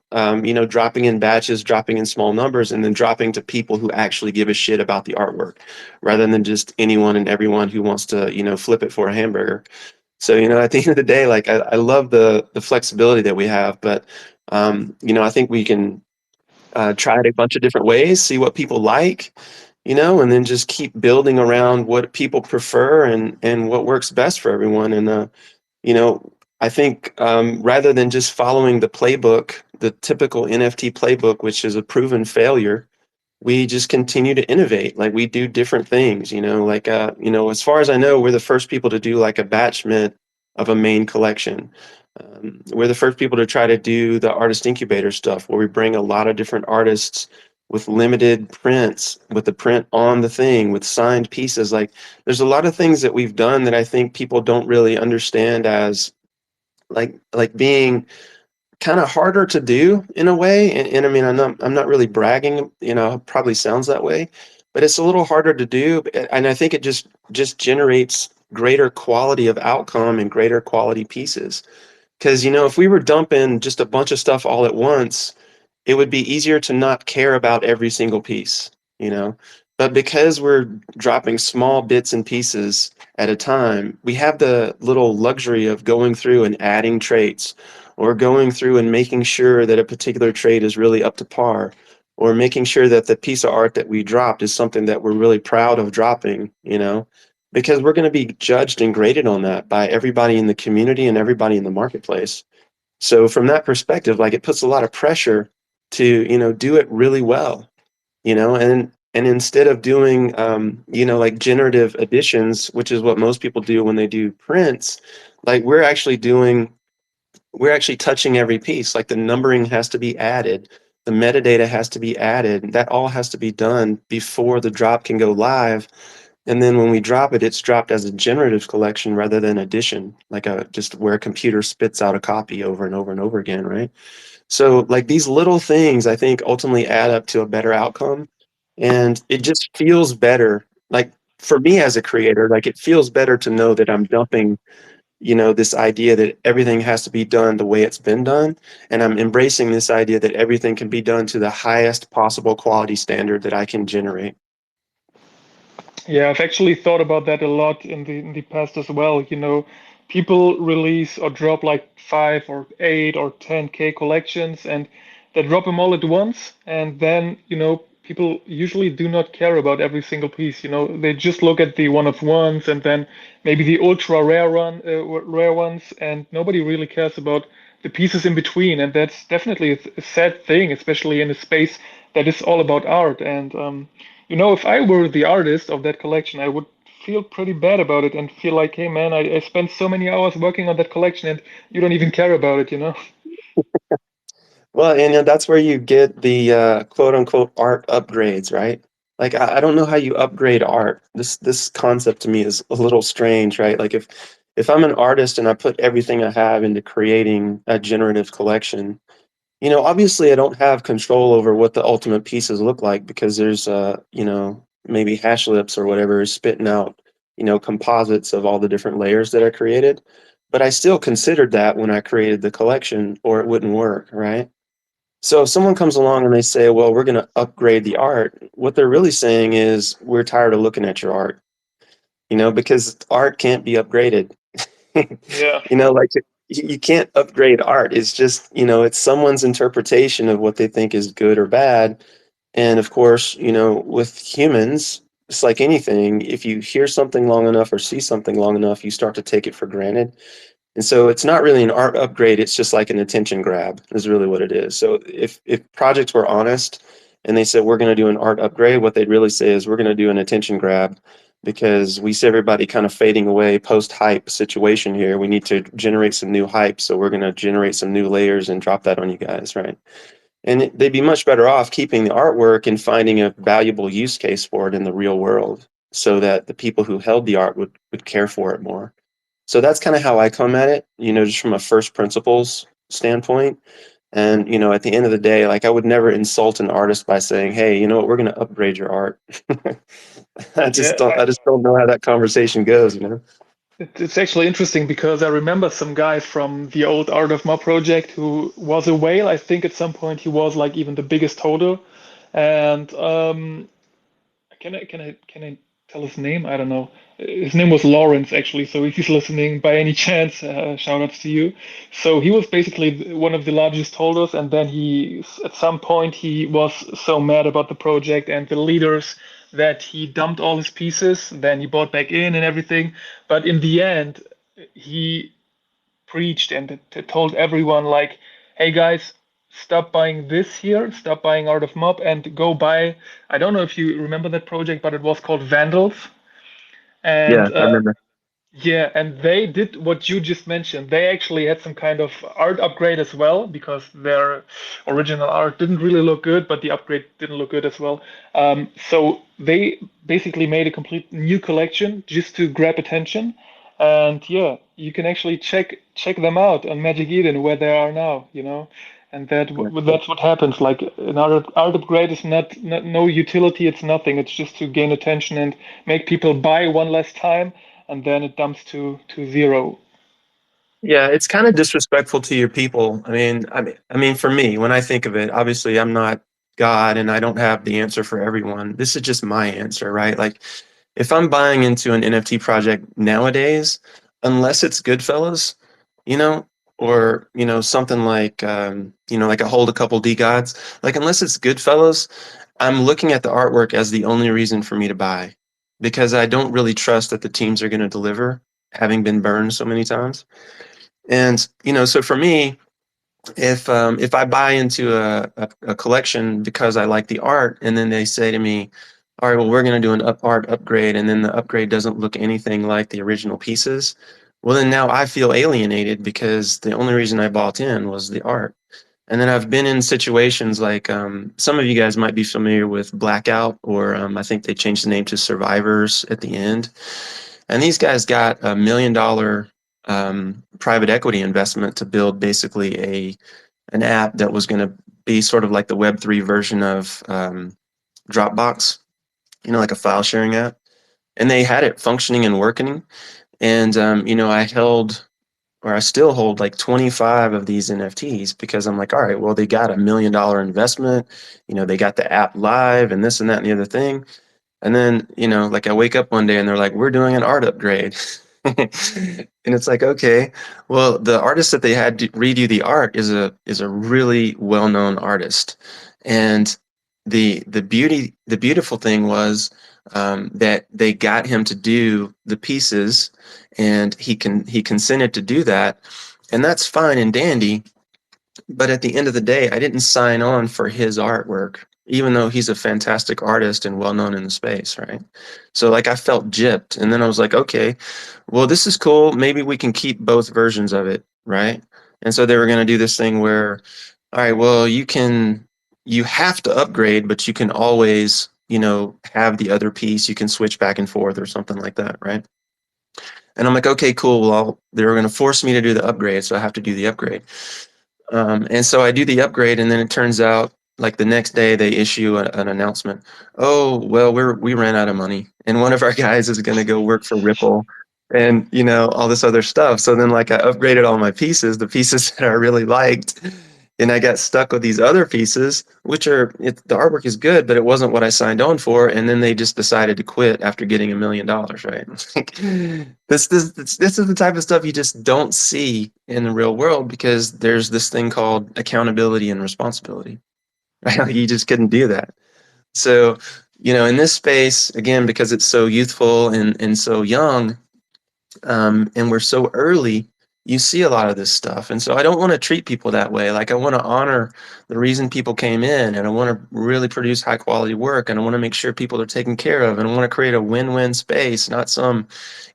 Speaker 2: dropping in batches, dropping in small numbers, and then dropping to people who actually give a shit about the artwork rather than just anyone and everyone who wants to, flip it for a hamburger. So, at the end of the day, like, I love the flexibility that we have, but, I think we can try it a bunch of different ways, see what people like, and then just keep building around what people prefer and what works best for everyone. And you know, I think rather than just following the playbook, the typical NFT playbook, which is a proven failure, we just continue to innovate. Like we do different things, like as far as I know, we're the first people to do like a batch mint of a main collection. We're the first people to try to do the artist incubator stuff where we bring a lot of different artists with limited prints, with the print on the thing, with signed pieces. Like there's a lot of things that we've done that I think people don't really understand as like being kind of harder to do in a way. And I mean, I'm not really bragging, it probably sounds that way, but it's a little harder to do. And I think it just generates greater quality of outcome and greater quality pieces. Because, if we were dumping just a bunch of stuff all at once, it would be easier to not care about every single piece, you know. But because we're dropping small bits and pieces at a time, we have the little luxury of going through and adding traits, or going through and making sure that a particular trait is really up to par, or making sure that the piece of art that we dropped is something that we're really proud of dropping, because we're going to be judged and graded on that by everybody in the community and everybody in the marketplace. So from that perspective, like it puts a lot of pressure to, do it really well, and instead of doing, like generative additions, which is what most people do when they do prints, like we're actually touching every piece. Like the numbering has to be added, the metadata has to be added. That all has to be done before the drop can go live. And then when we drop it, it's dropped as a generative collection rather than addition, like a just where a computer spits out a copy over and over and over again, right? So like these little things, I think ultimately add up to a better outcome, and it just feels better. Like for me as a creator, like it feels better to know that I'm dumping, this idea that everything has to be done the way it's been done, and I'm embracing this idea that everything can be done to the highest possible quality standard that I can generate.
Speaker 1: Yeah, I've actually thought about that a lot in the past as well. People release or drop like 5 or 8 or 10K collections, and they drop them all at once, and then people usually do not care about every single piece. They just look at the one of ones, and then maybe the ultra rare ones, and nobody really cares about the pieces in between, and that's definitely a sad thing, especially in a space that is all about art. And if I were the artist of that collection, I would feel pretty bad about it and feel like, hey man, I spent so many hours working on that collection and you don't even care about it.
Speaker 2: Well, and that's where you get the quote unquote art upgrades, right? Like I don't know how you upgrade art. This concept to me is a little strange, right? Like if I'm an artist and I put everything I have into creating a generative collection, obviously I don't have control over what the ultimate pieces look like because there's maybe hash lips or whatever is spitting out, composites of all the different layers that I created. But I still considered that when I created the collection or it wouldn't work, right? So if someone comes along and they say, well, we're going to upgrade the art, what they're really saying is, we're tired of looking at your art, because art can't be upgraded.
Speaker 1: Yeah.
Speaker 2: Like you can't upgrade art. It's just, it's someone's interpretation of what they think is good or bad. And of course, with humans, it's like anything. If you hear something long enough or see something long enough, you start to take it for granted. And so it's not really an art upgrade, it's just like an attention grab is really what it is. So if projects were honest and they said we're going to do an art upgrade, what they'd really say is we're going to do an attention grab because we see everybody kind of fading away post hype situation here. We need to generate some new hype, so we're going to generate some new layers and drop that on you guys, right? And they'd be much better off keeping the artwork and finding a valuable use case for it in the real world so that the people who held the art would care for it more. So that's kind of how I come at it, just from a first principles standpoint. And, at the end of the day, like I would never insult an artist by saying, hey, you know what, we're going to upgrade your art.
Speaker 1: Yeah,
Speaker 2: I just don't know how that conversation goes.
Speaker 1: it's actually interesting because I remember some guy from the old Art of Mob project who was a whale. I think at some point he was like even the biggest holder. And can I tell his name? I don't know. His name was Lawrence actually. So if he's listening by any chance, shout outs to you. So he was basically one of the largest holders, and then he at some point he was so mad about the project and the leaders that he dumped all his pieces. Then he bought back in and everything. But in the end, he preached and told everyone like, "Hey guys, stop buying this here, stop buying Art of Mob, and go buy." I don't know if you remember that project, but it was called Vandals,
Speaker 2: Yeah,
Speaker 1: and
Speaker 2: I remember.
Speaker 1: yeah, and they did what you just mentioned. They actually had some kind of art upgrade as well because their original art didn't really look good, but the upgrade didn't look good as well. So they basically made a complete new collection just to grab attention. And yeah, you can actually check them out on Magic Eden where they are now. And that's what happens. Like an art upgrade is not no utility. It's nothing. It's just to gain attention and make people buy one last time, and then it dumps to zero.
Speaker 2: Yeah, it's kind of disrespectful to your people. I mean, for me, when I think of it, obviously I'm not God and I don't have the answer for everyone. This is just my answer, right? Like, if I'm buying into an NFT project nowadays, unless it's Goodfellas, you know, or something like like a hold a couple D gods, like unless it's Goodfellas, I'm looking at the artwork as the only reason for me to buy because I don't really trust that the teams are going to deliver, having been burned so many times. And, so for me, if I buy into a collection because I like the art, and then they say to me, all right, well, we're going to do an art upgrade, and then the upgrade doesn't look anything like the original pieces, well, then now I feel alienated because the only reason I bought in was the art. And then I've been in situations like some of you guys might be familiar with Blackout, or I think they changed the name to Survivors at the end. And these guys got $1 million private equity investment to build basically an app that was going to be sort of like the Web3 version of Dropbox, like a file sharing app. And they had it functioning and working. And I held, or I still hold, like 25 of these NFTs because I'm like, all right, well, they got $1 million investment. They got the app live and this and that and the other thing. And then, like I wake up one day and they're like, we're doing an art upgrade. And it's like, okay, well, the artist that they had to redo the art is a really well-known artist. And the beautiful thing was that they got him to do the pieces, and he consented to do that, and that's fine and dandy. But at the end of the day, I didn't sign on for his artwork, even though he's a fantastic artist and well known in the space, right? So like I felt gypped. And then I was like, okay, well, this is cool. Maybe we can keep both versions of it, right? And so they were going to do this thing where, all right, well, you have to upgrade, but you can always, have the other piece. You can switch back and forth or something like that, right? And I'm like, okay, cool. Well, they were going to force me to do the upgrade, so I have to do the upgrade. And so I do the upgrade, and then it turns out like the next day they issue an announcement. Oh, well, we ran out of money, and one of our guys is going to go work for Ripple, and all this other stuff. So then like I upgraded all my pieces, the pieces that I really liked, and I got stuck with these other pieces, which the artwork is good, but it wasn't what I signed on for. And then they just decided to quit after getting $1 million, right? Like, this is the type of stuff you just don't see in the real world because there's this thing called accountability and responsibility, right? Like you just couldn't do that. So, in this space, again, because it's so youthful and so young, and we're so early, you see a lot of this stuff. And so I don't want to treat people that way. Like I want to honor the reason people came in, and I want to really produce high quality work, and I want to make sure people are taken care of, and I want to create a win-win space, not some,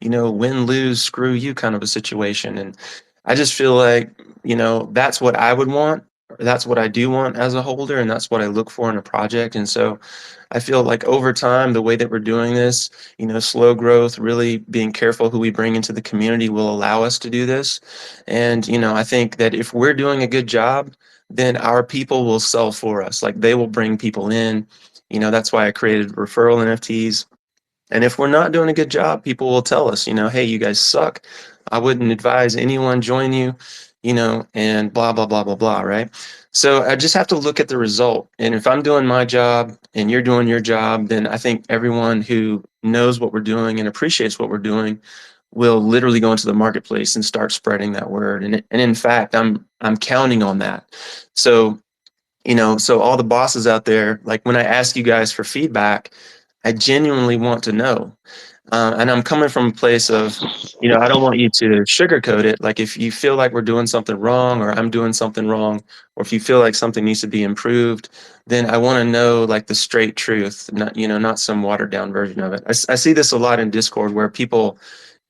Speaker 2: win-lose, screw you kind of a situation. And I just feel like, that's what I would want. That's what I do want as a holder, and that's what I look for in a project. And so I feel like over time, the way that we're doing this, slow growth, really being careful who we bring into the community will allow us to do this. And, I think that if we're doing a good job, then our people will sell for us. Like they will bring people in. That's why I created referral NFTs. And if we're not doing a good job, people will tell us, hey, you guys suck. I wouldn't advise anyone join you, and blah, blah, blah, blah, blah, right? So I just have to look at the result. And if I'm doing my job and you're doing your job, then I think everyone who knows what we're doing and appreciates what we're doing will literally go into the marketplace and start spreading that word. And in fact, I'm counting on that. So, so all the bosses out there, like when I ask you guys for feedback, I genuinely want to know. And I'm coming from a place of, I don't want you to sugarcoat it. Like if you feel like we're doing something wrong or I'm doing something wrong, or if you feel like something needs to be improved, then I want to know like the straight truth, not some watered down version of it. I see this a lot in Discord where people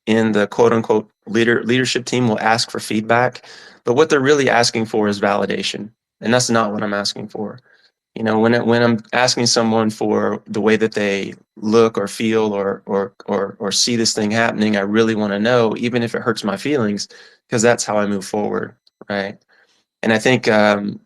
Speaker 2: in the quote unquote leadership team will ask for feedback, but what they're really asking for is validation. And that's not what I'm asking for. When I'm asking someone for the way that they look or feel or see this thing happening, I really want to know, even if it hurts my feelings, because that's how I move forward, right? And I think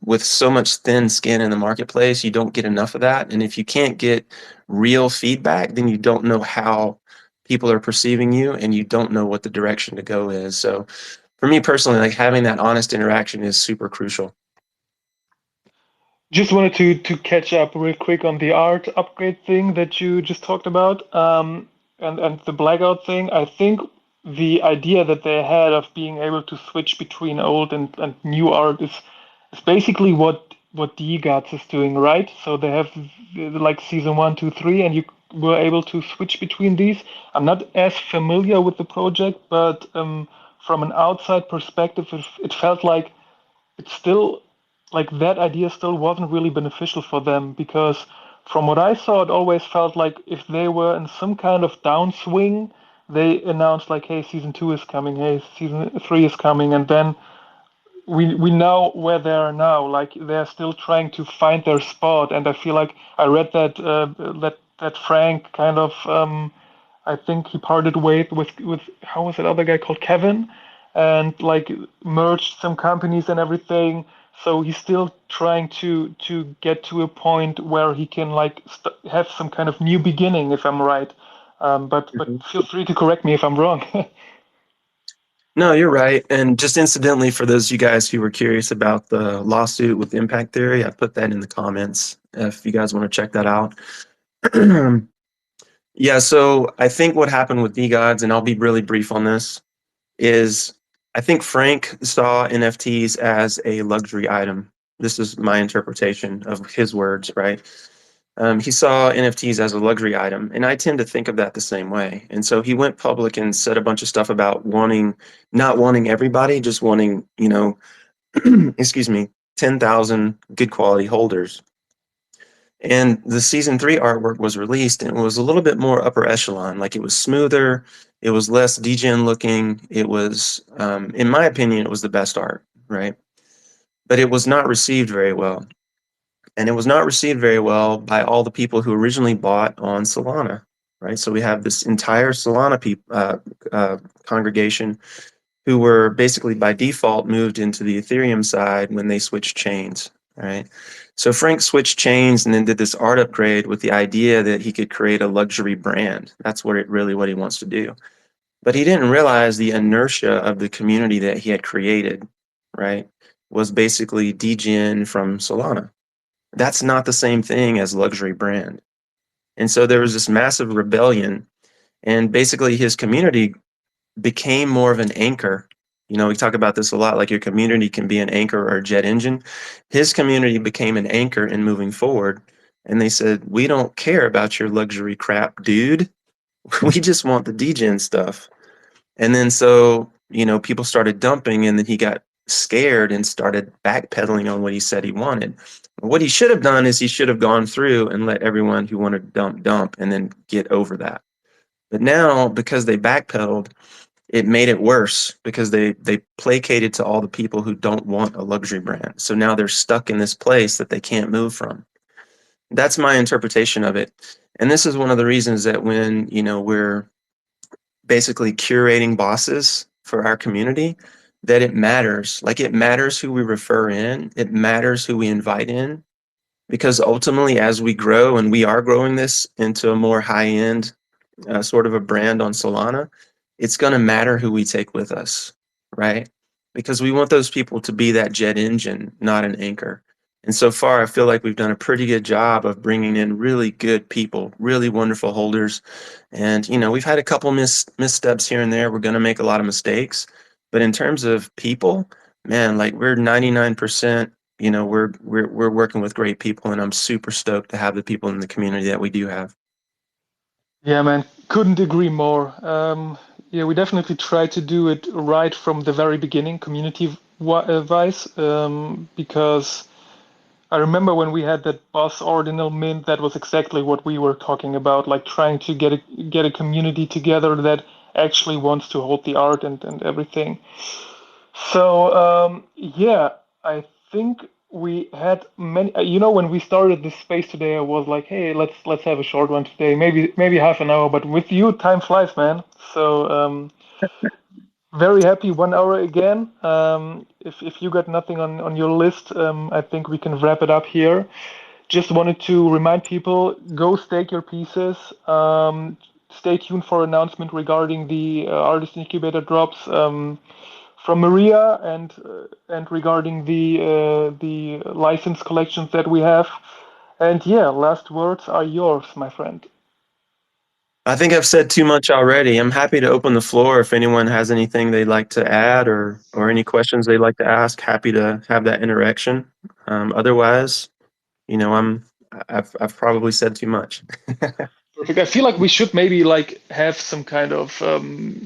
Speaker 2: with so much thin skin in the marketplace, you don't get enough of that. And if you can't get real feedback, then you don't know how people are perceiving you, and you don't know what the direction to go is. So for me personally, like having that honest interaction is super crucial.
Speaker 1: Just wanted to catch up real quick on the art upgrade thing that you just talked about, and the blackout thing. I think the idea that they had of being able to switch between old and new art is basically what the Gods is doing, right? So they have like season one, two, three, and you were able to switch between these. I'm not as familiar with the project, but from an outside perspective, it felt like it's still like that idea still wasn't really beneficial for them because from what I saw, it always felt like if they were in some kind of downswing, they announced like, "Hey, season two is coming. Hey, season three is coming," and then we know where they are now. Like they're still trying to find their spot, and I feel like I read that that Frank kind of I think he parted ways with how was that other guy called Kevin, and like merged some companies and everything. So he's still trying to get to a point where he can like have some kind of new beginning, if I'm right. But
Speaker 2: Mhm.
Speaker 1: feel free to correct me if I'm wrong.
Speaker 2: No, you're right. And just incidentally, for those of you guys who were curious about the lawsuit with impact theory, I put that in the comments if you guys want to check that out. Yeah, so I think what happened with DeGods, and I'll be really brief on this, is I think Frank saw NFTs as a luxury item. This is my interpretation of his words, right? He saw NFTs as a luxury item, and I tend to think of that the same way. And so he went public and said a bunch of stuff about not wanting everybody, just wanting, excuse me, 10,000 good quality holders. And the season three artwork was released, and it was a little bit more upper echelon. Like it was smoother, it was less degen looking. It was, in my opinion, it was the best art, right? But it was not received very well. And it was not received very well by all the people who originally bought on Solana, right? So we have this entire Solana congregation who were basically by default moved into the Ethereum side when they switched chains, right? So Frank switched chains and then did this art upgrade with the idea that he could create a luxury brand. That's what he wants to do. But he didn't realize the inertia of the community that he had created, right? Was basically degen from Solana. That's not the same thing as luxury brand. And so there was this massive rebellion, and basically his community became more of an anchor. We talk about this a lot, like your community can be an anchor or a jet engine. His community became an anchor in moving forward. And they said, we don't care about your luxury crap, dude. We just want the degen stuff. And then so, people started dumping, and then he got scared and started backpedaling on what he said he wanted. What he should have done is he should have gone through and let everyone who wanted to dump and then get over that. But now, because they backpedaled, it made it worse because they placated to all the people who don't want a luxury brand. So now they're stuck in this place that they can't move from. That's my interpretation of it. And this is one of the reasons that when, we're basically curating bosses for our community, that it matters. Like it matters who we refer in, it matters who we invite in, because ultimately, as we grow, and we are growing this into a more high end sort of a brand on Solana, it's going to matter who we take with us, right? Because we want those people to be that jet engine, not an anchor. And so far, I feel like we've done a pretty good job of bringing in really good people, really wonderful holders. And, we've had a couple missteps here and there. We're going to make a lot of mistakes. But in terms of people, man, like we're 99%, we're working with great people, and I'm super stoked to have the people in the community that we do have.
Speaker 1: Yeah, man, couldn't agree more. Yeah, we definitely try to do it right from the very beginning, community-wise, because I remember when we had that boss ordinal mint, that was exactly what we were talking about, like trying to get a community together that actually wants to hold the art and everything. So yeah, I think we had many. When we started this space today, I was like, "Hey, let's have a short one today, maybe half an hour." But with you, time flies, man. So very happy 1 hour again. If you got nothing on your list, I think we can wrap it up here. Just wanted to remind people, go stake your pieces. Stay tuned for announcement regarding the artist incubator drops. From Maria and regarding the license collections that we have. And yeah, last words are yours, my friend.
Speaker 2: I think I've said too much already. I'm happy to open the floor if anyone has anything they'd like to add or any questions they'd like to ask. Happy to have that interaction. Otherwise, I've probably said too much.
Speaker 1: Perfect. I feel like we should maybe like have some kind of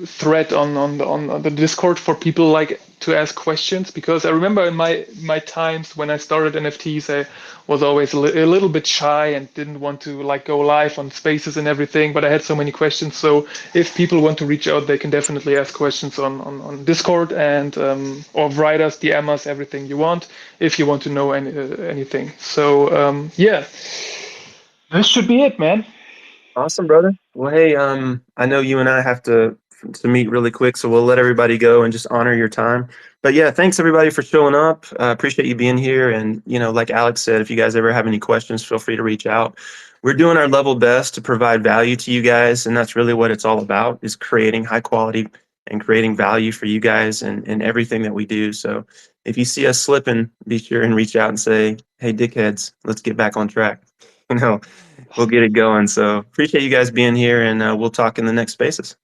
Speaker 1: thread on the Discord for people like to ask questions, because I remember in my times when I started NFTs, I was always a little bit shy and didn't want to like go live on spaces and everything, but I had so many questions. So if people want to reach out, they can definitely ask questions on Discord, and or write us, DM us, everything you want if you want to know anything. So yeah, this should be it, man.
Speaker 2: Awesome, brother. Well, hey, I know you and I have to meet really quick, so we'll let everybody go and just honor your time. But yeah, thanks everybody for showing up. Appreciate you being here. And like Alex said, if you guys ever have any questions, feel free to reach out. We're doing our level best to provide value to you guys, and that's really what it's all about: is creating high quality and creating value for you guys and everything that we do. So if you see us slipping, be sure and reach out and say, "Hey, dickheads, let's get back on track." You know we'll get it going. So appreciate you guys being here, and we'll talk in the next spaces.